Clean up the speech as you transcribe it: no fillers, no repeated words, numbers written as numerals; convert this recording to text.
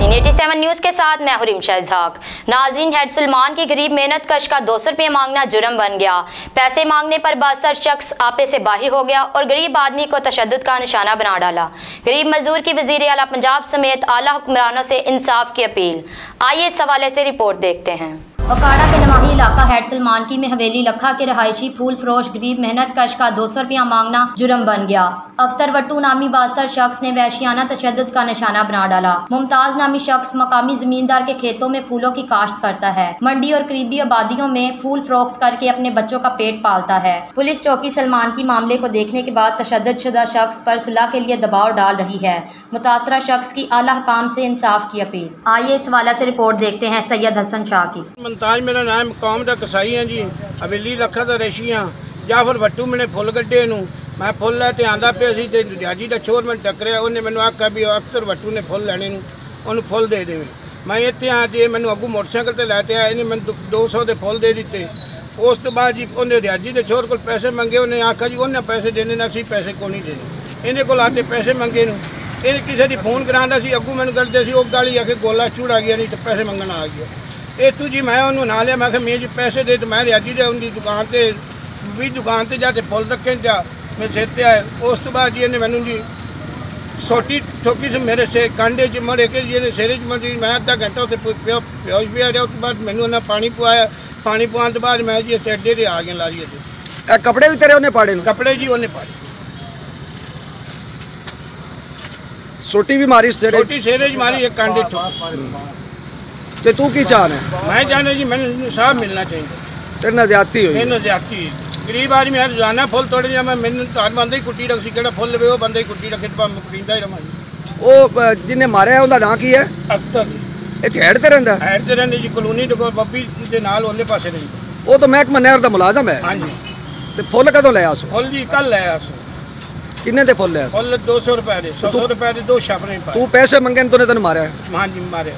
नाज़रीन 87 न्यूज़ के साथ मैं हूं रिमशा इजहाक। नाज़रीन, हेड सुलेमान की गरीब मेहनत कश का 200 रुपये मांगना जुर्म बन गया। पैसे मांगने पर बासर शख्स आपे से बाहर हो गया और गरीब आदमी को तशद्दुद का निशाना बना डाला। गरीब मजदूर की वज़ीर आला पंजाब समेत आला हुक्मरानों से इंसाफ की अपील। आइए इस हवाले से रिपोर्ट देखते हैं। अखाड़ा के नवाही इलाका हेड सलमान की में हवेली लखा के रहायशी फूल फरोश गरीब मेहनत कश का 200 रुपया मांगना जुर्म बन गया। अख्तर वट्टू नामी बासर शख्स ने वहशियाना तशद्दुद का निशाना बना डाला। मुमताज नामी शख्स मकामी जमींदार के खेतों में फूलों की काश्त करता है। मंडी और करीबी आबादियों में फूल फरोख्त करके अपने बच्चों का पेट पालता है। पुलिस चौकी सलमान की मामले को देखने के बाद तशद्दुद शुदा शख्स पर सुलह के लिए दबाव डाल रही है। मुतासरा शख्स की आला हुकाम से इंसाफ की अपील। आइए इस हवाले से रिपोर्ट देखते हैं सैयद हसन शाह की। मुमताज मेरा नाम कौम का कसाई है जी, हवेली लखा का रेशी हाँ। जाफर भट्टू मैंने फुल गड्ढे नूं मैं फुल लैते आंदा पे सी ते रियाजी का चोर मैं टकरिया, उन्हें मैंने आख्या भी अख्तर भट्टू ने फुल लैने उन्होंने फुल दे देवे। मैं इतने आ जे मैंने अगू मोटरसाइकिल पर लैते आए, इन्हें मैंने 200 के फुल दे दिते। उस तो बाद जी उन्हें रियाजी के चोर को पैसे मंगे, उन्हें आख्या जी उन्हें पैसे देने ना सी पैसे को नहीं देने। इन्हें को आते पैसे मंगे नूं इन्हें किसी की फोन कराना सी, अगू मैंने करते सी, गाली आके गोला चूड़ा गया नहीं तो पैसे मंगना आ गया। इतू जी मैं उन्होंने ना लिया, मैं मेरे जी पैसे दे तो मैं रियाजी दे उनकी दुकान पर भी दुकान पर जाके फुल रखे जा मेरे सिर से आए। उस तो बाद जी इन्हें मैनू जी सोटी चौकी से मेरे से कांडे च मरे के जी इन्हें सिर च मरी। मैं अद्धा घंटा उत्ते प्योज भी आ रहा। उस बाद मैनू उन्हें पानी पुआया, पानी पुआने तो बाद मैं जी इतने अड्डे से आ गया लारी से। कपड़े भी तेरे उन्हें पाड़े? कपड़े जी उन्हें पाड़े, सोटी भी मारी, सोटी सिरे च मारी, एक कांडे तो तू की चाहना है? मैं चाहना जी मैंने इंसाफ मिलना चाहिए। तेरे ना ज्यादती हुई? मेरे ज्यादती गरीब आदमी है, रोजाना फुल तोड़े जा मैं मैंने तो हर बंदे ही कुट्टी रख सी, केड़ा फुल लवे वो बंदे ही कुट्टी रखे पींदा ही रहा। वो जिन्हें मारे है उनका नाम की है? अख्तर। इत्थे हेड ते रहिंदा? हेड ते रहिंदे जी, कॉलोनी दे कोल बब्बी दे नाल ओले पासे रहिंदा। वो तो महकमा नहर दा मुलाजम है? हां जी। ते फुल कदों ले आसो? फुल जी कल ले आसो। किन्ने दे फुल ले आसो? फुल 200 रुपए दे, 100 रुपए दे 2 छापरे। तू पैसे मंगे ने तूने तेन मारे? हां जी मारे।